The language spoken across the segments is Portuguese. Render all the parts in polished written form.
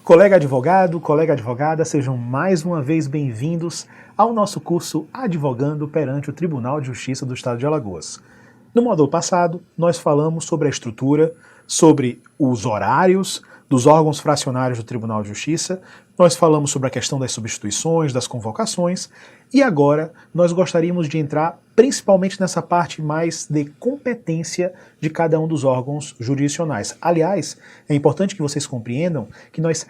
Colega advogado, colega advogada, sejam mais uma vez bem-vindos ao nosso curso Advogando perante o Tribunal de Justiça do Estado de Alagoas. No módulo passado, nós falamos sobre a estrutura, sobre os horários dos órgãos fracionários do Tribunal de Justiça, nós falamos sobre a questão das substituições, das convocações, e agora nós gostaríamos de entrar principalmente nessa parte mais de competência de cada um dos órgãos jurisdicionais. Aliás, é importante que vocês compreendam que nós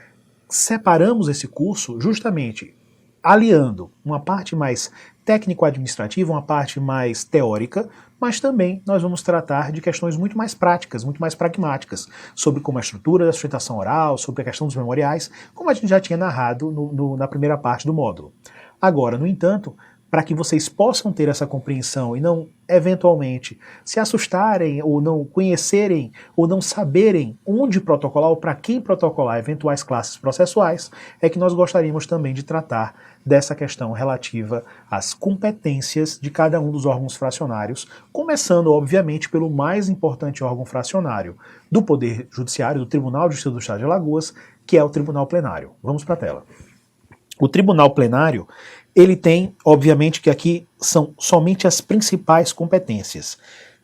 separamos esse curso justamente aliando uma parte mais técnico-administrativa, uma parte mais teórica, mas também nós vamos tratar de questões muito mais práticas, muito mais pragmáticas, sobre como a estrutura da sustentação oral, sobre a questão dos memoriais, como a gente já tinha narrado na primeira parte do módulo. Agora, no entanto, para que vocês possam ter essa compreensão e não, eventualmente, se assustarem ou não conhecerem ou não saberem onde protocolar ou para quem protocolar eventuais classes processuais, é que nós gostaríamos também de tratar dessa questão relativa às competências de cada um dos órgãos fracionários, começando, obviamente, pelo mais importante órgão fracionário do Poder Judiciário, do Tribunal de Justiça do Estado de Alagoas, que é o Tribunal Plenário. Vamos para a tela. O Tribunal Plenário, ele tem, obviamente, que aqui são somente as principais competências.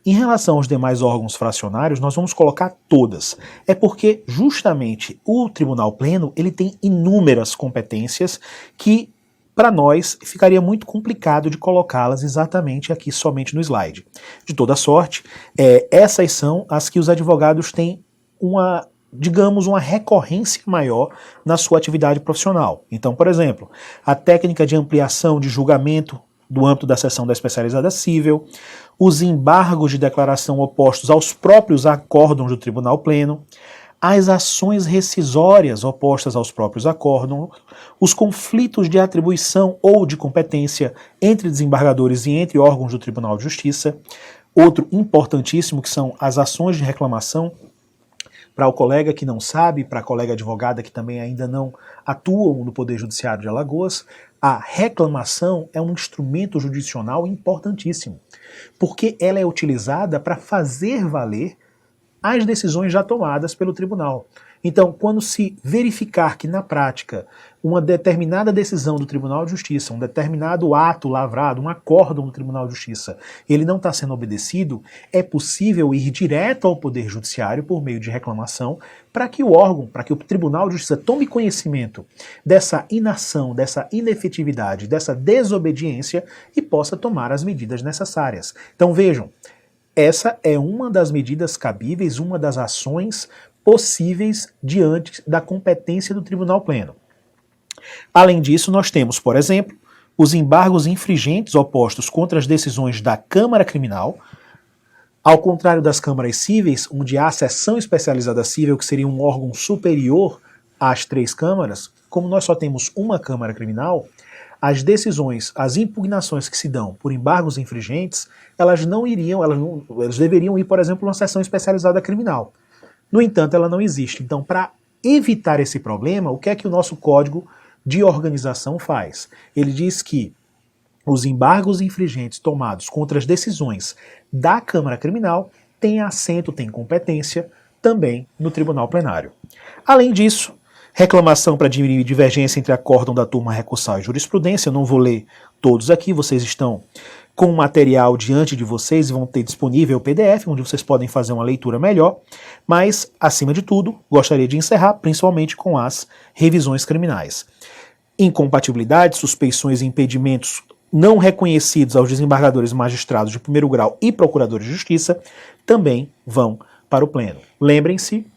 Em relação aos demais órgãos fracionários, nós vamos colocar todas. É porque, justamente, o Tribunal Pleno, ele tem inúmeras competências que, para nós, ficaria muito complicado de colocá-las exatamente aqui somente no slide. De toda sorte, essas são as que os advogados têm digamos, uma recorrência maior na sua atividade profissional. Então, por exemplo, a técnica de ampliação de julgamento do âmbito da seção da especializada cível, os embargos de declaração opostos aos próprios acórdãos do Tribunal Pleno, as ações rescisórias opostas aos próprios acórdãos, os conflitos de atribuição ou de competência entre desembargadores e entre órgãos do Tribunal de Justiça, outro importantíssimo que são as ações de reclamação. Para o colega que não sabe, para a colega advogada que também ainda não atuam no Poder Judiciário de Alagoas, a reclamação é um instrumento jurisdicional importantíssimo, porque ela é utilizada para fazer valer as decisões já tomadas pelo tribunal. Então, quando se verificar que na prática uma determinada decisão do Tribunal de Justiça, um determinado ato lavrado, um acórdão do Tribunal de Justiça, ele não está sendo obedecido, é possível ir direto ao Poder Judiciário por meio de reclamação para que o órgão, para que o Tribunal de Justiça tome conhecimento dessa inação, dessa inefetividade, dessa desobediência e possa tomar as medidas necessárias. Então vejam, essa é uma das medidas cabíveis, uma das ações possíveis diante da competência do Tribunal Pleno. Além disso, nós temos, por exemplo, os embargos infringentes opostos contra as decisões da Câmara Criminal, ao contrário das câmaras cíveis, onde há a seção especializada cível, que seria um órgão superior às três câmaras, como nós só temos uma Câmara Criminal, as decisões, as impugnações que se dão por embargos infringentes, elas deveriam ir, por exemplo, numa seção especializada criminal. No entanto, ela não existe. Então, para evitar esse problema, o que é que o nosso Código de Organização faz? Ele diz que os embargos infringentes tomados contra as decisões da Câmara Criminal têm assento, têm competência também no Tribunal Plenário. Além disso, reclamação para dirimir divergência entre acórdão da turma recursal e jurisprudência. Eu não vou ler todos aqui, vocês estão com o material diante de vocês e vão ter disponível o PDF, onde vocês podem fazer uma leitura melhor, mas, acima de tudo, gostaria de encerrar principalmente com as revisões criminais. Incompatibilidades, suspeições e impedimentos não reconhecidos aos desembargadores magistrados de primeiro grau e procuradores de justiça também vão para o Pleno. Lembrem-se,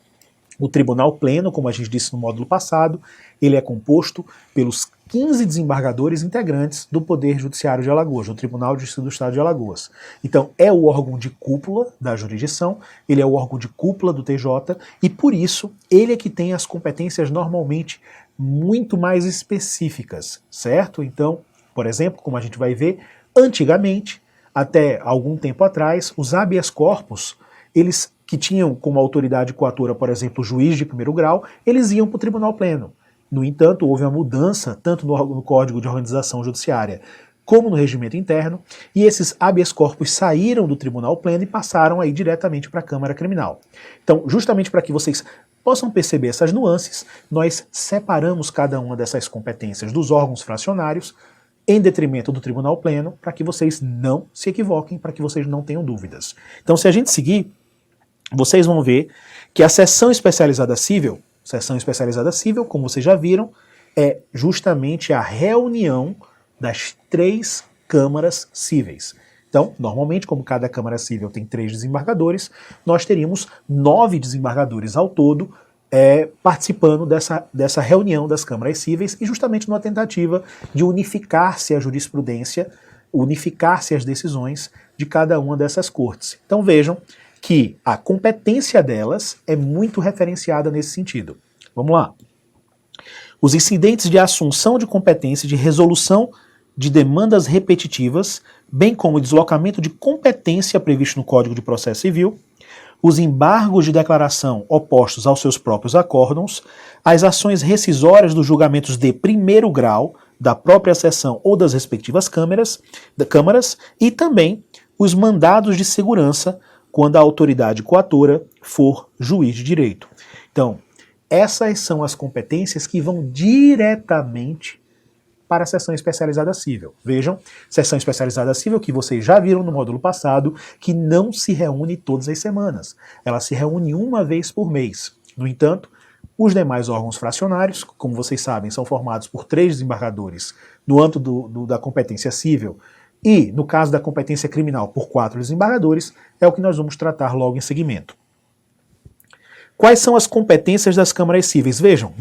o Tribunal Pleno, como a gente disse no módulo passado, ele é composto pelos 15 desembargadores integrantes do Poder Judiciário de Alagoas, do Tribunal de Justiça do Estado de Alagoas. Então, é o órgão de cúpula da jurisdição, ele é o órgão de cúpula do TJ, e por isso, ele é que tem as competências normalmente muito mais específicas, certo? Então, por exemplo, como a gente vai ver, antigamente, até algum tempo atrás, os habeas corpus, eles que tinham como autoridade coatora, por exemplo, o juiz de primeiro grau, eles iam para o Tribunal Pleno. No entanto, houve uma mudança, tanto no Código de Organização Judiciária como no regimento interno, e esses habeas corpus saíram do Tribunal Pleno e passaram aí diretamente para a Câmara Criminal. Então, justamente para que vocês possam perceber essas nuances, nós separamos cada uma dessas competências dos órgãos fracionários em detrimento do Tribunal Pleno, para que vocês não se equivoquem, para que vocês não tenham dúvidas. Então, se a gente seguir, vocês vão ver que a seção especializada civil, como vocês já viram, é justamente a reunião das 3 câmaras cíveis. Então, normalmente, como cada Câmara Cível tem 3 desembargadores, nós teríamos 9 desembargadores ao todo participando dessa reunião das câmaras cíveis e justamente numa tentativa de unificar-se a jurisprudência, unificar-se as decisões de cada uma dessas cortes. Então vejam que a competência delas é muito referenciada nesse sentido. Vamos lá. Os incidentes de assunção de competência de resolução de demandas repetitivas, bem como o deslocamento de competência previsto no Código de Processo Civil, os embargos de declaração opostos aos seus próprios acórdãos, as ações rescisórias dos julgamentos de primeiro grau da própria seção ou das respectivas câmaras e também os mandados de segurança quando a autoridade coatora for juiz de direito. Então, essas são as competências que vão diretamente para a seção especializada cível. Vejam, seção especializada cível que vocês já viram no módulo passado, que não se reúne todas as semanas. Ela se reúne uma vez por mês. No entanto, os demais órgãos fracionários, como vocês sabem, são formados por 3 desembargadores no âmbito da competência cível e, no caso da competência criminal, por 4 desembargadores, é o que nós vamos tratar logo em seguimento. Quais são as competências das câmaras cíveis? Vejam,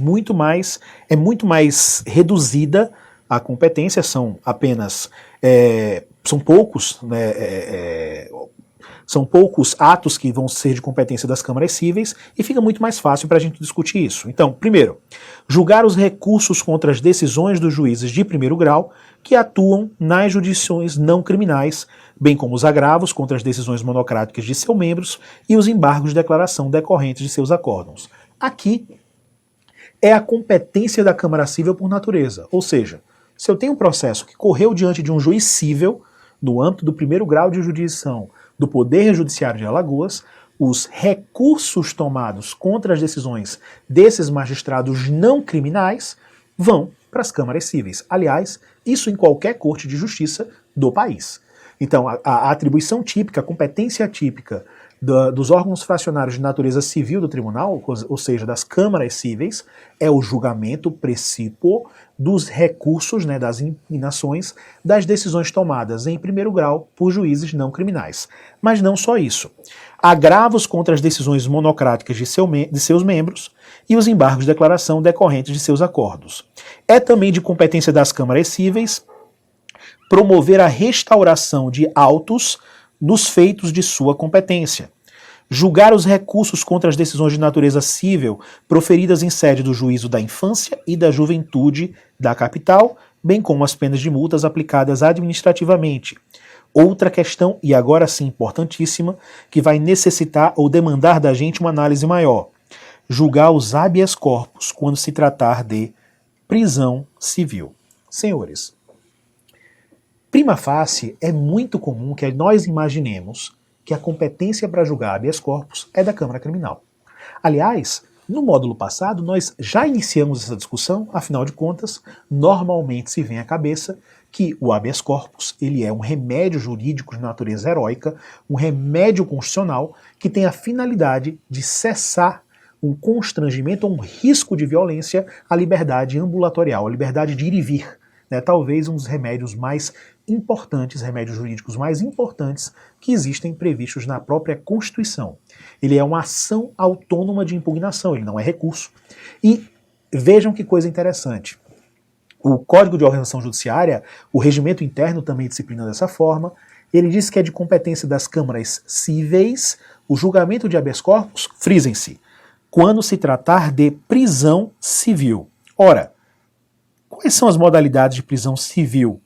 é muito mais reduzida a competência, são apenas, são poucos atos que vão ser de competência das câmaras cíveis e fica muito mais fácil para a gente discutir isso. Então, primeiro, julgar os recursos contra as decisões dos juízes de primeiro grau que atuam nas jurisdições não criminais, bem como os agravos contra as decisões monocráticas de seus membros e os embargos de declaração decorrentes de seus acórdãos. Aqui é a competência da Câmara Cível por natureza, ou seja, se eu tenho um processo que correu diante de um juiz cível, no âmbito do primeiro grau de jurisdição do Poder Judiciário de Alagoas, os recursos tomados contra as decisões desses magistrados não criminais vão para as câmaras cíveis. Aliás, isso em qualquer corte de justiça do país. Então, a atribuição típica, a competência típica dos órgãos fracionários de natureza civil do tribunal, ou seja, das câmaras cíveis, é o julgamento precípuo dos recursos, das impugnações, das decisões tomadas em primeiro grau por juízes não criminais. Mas não só isso. Agravos contra as decisões monocráticas de seus membros e os embargos de declaração decorrentes de seus acordos. É também de competência das câmaras cíveis promover a restauração de autos nos feitos de sua competência, julgar os recursos contra as decisões de natureza cível proferidas em sede do juízo da infância e da juventude da capital, bem como as penas de multas aplicadas administrativamente. Outra questão, e agora sim importantíssima, que vai necessitar ou demandar da gente uma análise maior: julgar os habeas corpus quando se tratar de prisão civil. Senhores, prima facie, é muito comum que nós imaginemos que a competência para julgar habeas corpus é da Câmara Criminal. Aliás, no módulo passado nós já iniciamos essa discussão, afinal de contas, normalmente se vem à cabeça que o habeas corpus ele é um remédio jurídico de natureza heróica, um remédio constitucional que tem a finalidade de cessar um constrangimento ou um risco de violência à liberdade ambulatorial, à liberdade de ir e vir. Talvez um dos remédios mais importantes, remédios jurídicos mais importantes que existem previstos na própria Constituição. Ele é uma ação autônoma de impugnação, ele não é recurso. E vejam que coisa interessante. O Código de Organização Judiciária, o regimento interno também disciplina dessa forma, ele diz que é de competência das câmaras cíveis o julgamento de habeas corpus, frisem-se, quando se tratar de prisão civil. Ora, quais são as modalidades de prisão civil?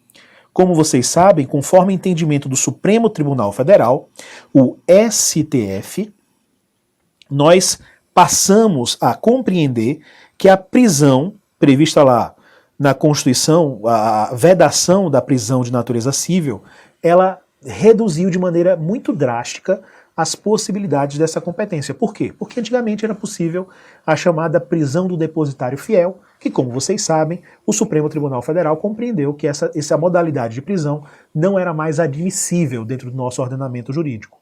Como vocês sabem, conforme entendimento do Supremo Tribunal Federal, o STF, nós passamos a compreender que a prisão prevista lá na Constituição, a vedação da prisão de natureza civil, ela reduziu de maneira muito drástica as possibilidades dessa competência. Por quê? Porque antigamente era possível a chamada prisão do depositário fiel, que, como vocês sabem, o Supremo Tribunal Federal compreendeu que essa modalidade de prisão não era mais admissível dentro do nosso ordenamento jurídico.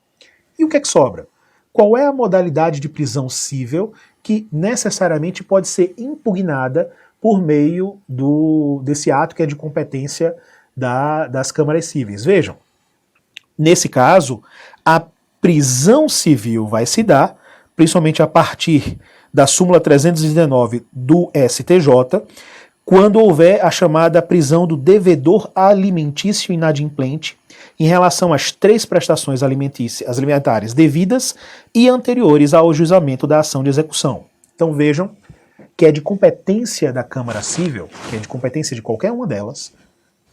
E o que é que sobra? Qual é a modalidade de prisão cível que necessariamente pode ser impugnada por meio desse ato que é de competência das câmaras cíveis? Vejam, nesse caso, a prisão civil vai se dar, principalmente a partir da súmula 319 do STJ, quando houver a chamada prisão do devedor alimentício inadimplente em relação às 3 prestações alimentares devidas e anteriores ao ajuizamento da ação de execução. Então vejam que é de competência da Câmara Cível, que é de competência de qualquer uma delas,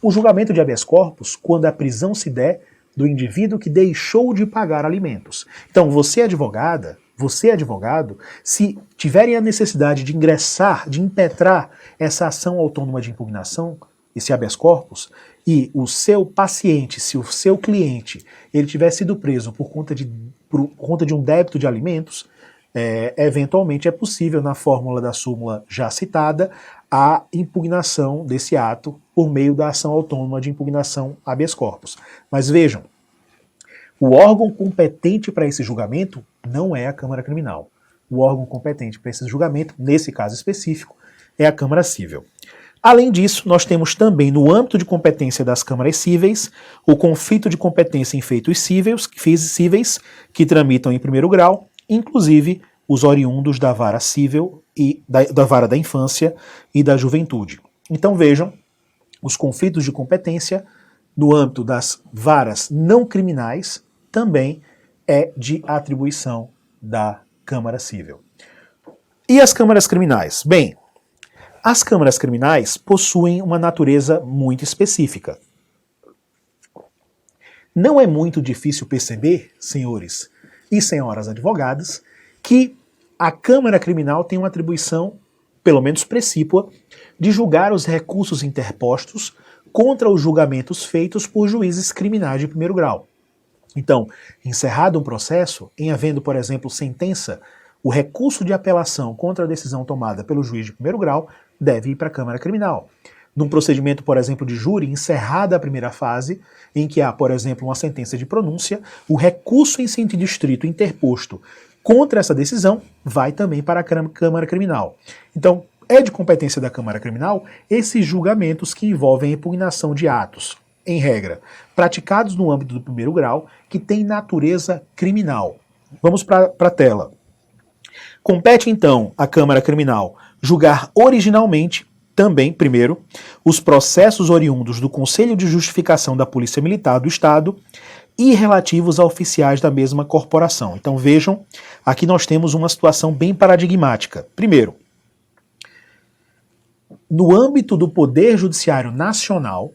o julgamento de habeas corpus quando a prisão se der do indivíduo que deixou de pagar alimentos. Então você advogada, você advogado, se tiverem a necessidade de ingressar, de impetrar essa ação autônoma de impugnação, esse habeas corpus, e o seu paciente, se o seu cliente, ele tiver sido preso por conta de um débito de alimentos, eventualmente é possível, na fórmula da súmula já citada, a impugnação desse ato por meio da ação autônoma de impugnação habeas corpus. Mas vejam, o órgão competente para esse julgamento não é a Câmara Criminal. O órgão competente para esse julgamento, nesse caso específico, é a Câmara Cível. Além disso, nós temos também, no âmbito de competência das câmaras cíveis, o conflito de competência em feitos cíveis que tramitam em primeiro grau, inclusive os oriundos da vara cível e da vara da infância e da juventude. Então vejam, os conflitos de competência no âmbito das varas não criminais também é de atribuição da Câmara Cível. E as câmaras criminais? Bem, as câmaras criminais possuem uma natureza muito específica. Não é muito difícil perceber, senhores e senhoras advogadas, que a Câmara Criminal tem uma atribuição, pelo menos precípua, de julgar os recursos interpostos contra os julgamentos feitos por juízes criminais de primeiro grau. Então, encerrado um processo, em havendo, por exemplo, sentença, o recurso de apelação contra a decisão tomada pelo juiz de primeiro grau deve ir para a Câmara Criminal. Num procedimento, por exemplo, de júri, encerrada a primeira fase, em que há, por exemplo, uma sentença de pronúncia, o recurso em sentido estrito interposto contra essa decisão vai também para a Câmara Criminal. Então, é de competência da Câmara Criminal esses julgamentos que envolvem a impugnação de atos, em regra, praticados no âmbito do primeiro grau, que têm natureza criminal. Vamos para a tela. Compete, então, à Câmara Criminal julgar originalmente, também, primeiro, os processos oriundos do Conselho de Justificação da Polícia Militar do Estado e relativos a oficiais da mesma corporação. Então vejam, aqui nós temos uma situação bem paradigmática. Primeiro, no âmbito do Poder Judiciário Nacional,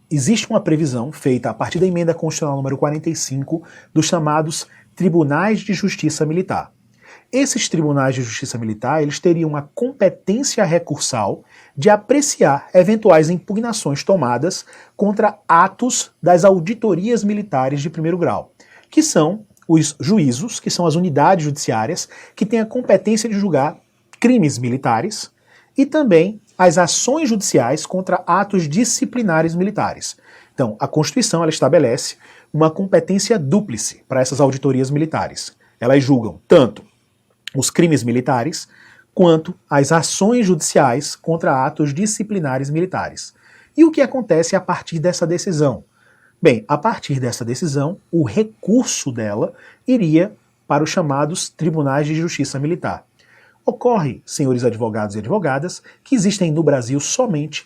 existe uma previsão feita a partir da Emenda Constitucional número 45 dos chamados Tribunais de Justiça Militar. Esses tribunais de justiça militar, eles teriam a competência recursal de apreciar eventuais impugnações tomadas contra atos das auditorias militares de primeiro grau, que são os juízos, que são as unidades judiciárias, que têm a competência de julgar crimes militares e também as ações judiciais contra atos disciplinares militares. Então, a Constituição ela estabelece uma competência dúplice para essas auditorias militares. Elas julgam tanto os crimes militares, quanto as ações judiciais contra atos disciplinares militares. E o que acontece a partir dessa decisão? Bem, a partir dessa decisão, o recurso dela iria para os chamados Tribunais de Justiça Militar. Ocorre, senhores advogados e advogadas, que existem no Brasil somente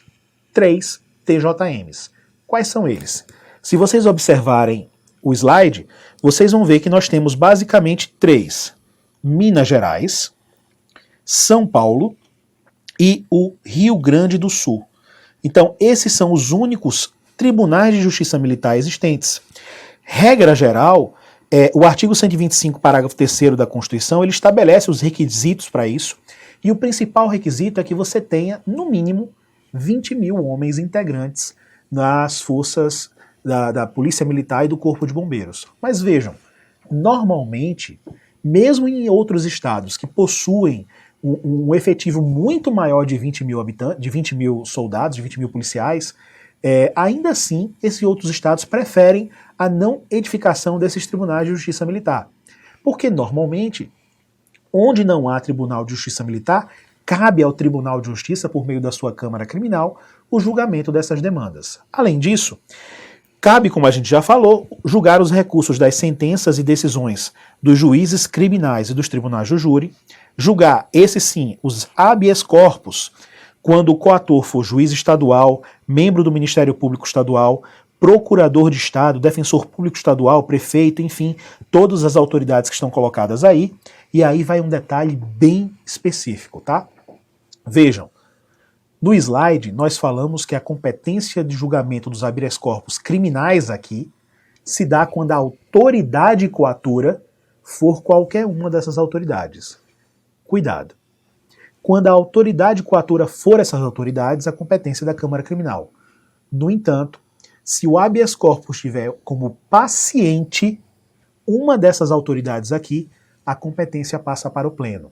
3 TJMs. Quais são eles? Se vocês observarem o slide, vocês vão ver que nós temos basicamente 3. Minas Gerais, São Paulo e o Rio Grande do Sul. Então, esses são os únicos tribunais de justiça militar existentes. Regra geral, o artigo 125, parágrafo 3º da Constituição, ele estabelece os requisitos para isso, e o principal requisito é que você tenha, no mínimo, 20 mil homens integrantes nas forças da Polícia Militar e do Corpo de Bombeiros. Mas vejam, normalmente, mesmo em outros estados que possuem um efetivo muito maior de 20 mil habitantes, de 20 mil soldados, de 20 mil policiais, ainda assim, esses outros estados preferem a não edificação desses tribunais de justiça militar. Porque, normalmente, onde não há tribunal de justiça militar, cabe ao Tribunal de Justiça, por meio da sua Câmara Criminal, o julgamento dessas demandas. Além disso, cabe, como a gente já falou, julgar os recursos das sentenças e decisões dos juízes criminais e dos tribunais do júri, julgar, esse sim, os habeas corpus, quando o coator for juiz estadual, membro do Ministério Público Estadual, procurador de Estado, defensor público estadual, prefeito, enfim, todas as autoridades que estão colocadas aí. E aí vai um detalhe bem específico, tá? Vejam, no slide nós falamos que a competência de julgamento dos habeas corpus criminais aqui se dá quando a autoridade coatora for qualquer uma dessas autoridades. Cuidado. Quando a autoridade coatora for essas autoridades, a competência é da Câmara Criminal. No entanto, se o habeas corpus tiver como paciente uma dessas autoridades aqui, a competência passa para o pleno.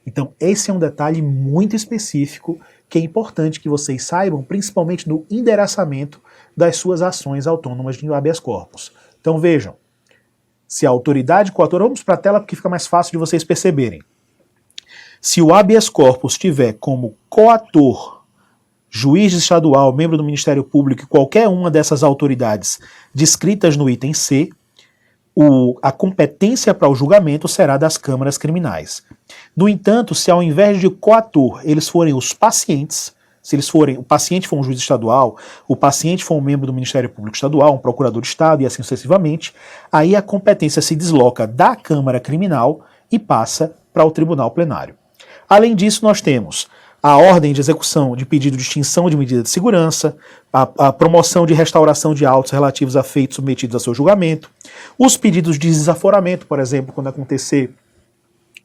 Então, esse é um detalhe muito específico que é importante que vocês saibam, principalmente no endereçamento das suas ações autônomas de habeas corpus. Então, vejam, se a autoridade coatora, vamos para a tela porque fica mais fácil de vocês perceberem. Se o habeas corpus tiver como coator juiz estadual, membro do Ministério Público e qualquer uma dessas autoridades descritas no item C, a competência para o julgamento será das câmaras criminais. No entanto, se ao invés de coator eles forem os pacientes, se eles forem, o paciente for um juiz estadual, o paciente for um membro do Ministério Público Estadual, um procurador de Estado e assim sucessivamente, aí a competência se desloca da Câmara Criminal e passa para o Tribunal Plenário. Além disso, nós temos a ordem de execução de pedido de extinção de medida de segurança, a promoção de restauração de autos relativos a feitos submetidos a seu julgamento, os pedidos de desaforamento, por exemplo, quando acontecer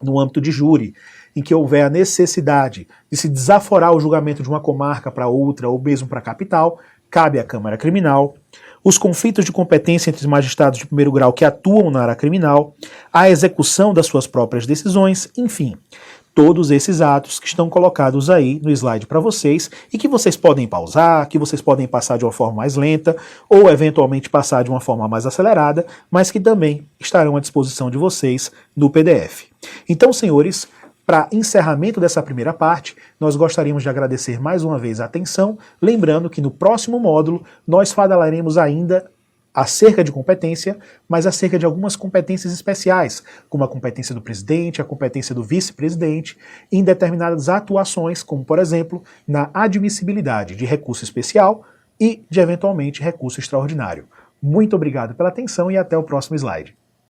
no âmbito de júri, em que houver a necessidade de se desaforar o julgamento de uma comarca para outra ou mesmo para a capital, cabe à Câmara Criminal, os conflitos de competência entre os magistrados de primeiro grau que atuam na área criminal, a execução das suas próprias decisões, enfim, todos esses atos que estão colocados aí no slide para vocês e que vocês podem pausar, que vocês podem passar de uma forma mais lenta ou eventualmente passar de uma forma mais acelerada, mas que também estarão à disposição de vocês no PDF. Então, senhores, para encerramento dessa primeira parte, nós gostaríamos de agradecer mais uma vez a atenção, lembrando que no próximo módulo nós falaremos ainda acerca de competência, mas acerca de algumas competências especiais, como a competência do presidente, a competência do vice-presidente, em determinadas atuações, como por exemplo, na admissibilidade de recurso especial e de eventualmente recurso extraordinário. Muito obrigado pela atenção e até o próximo slide.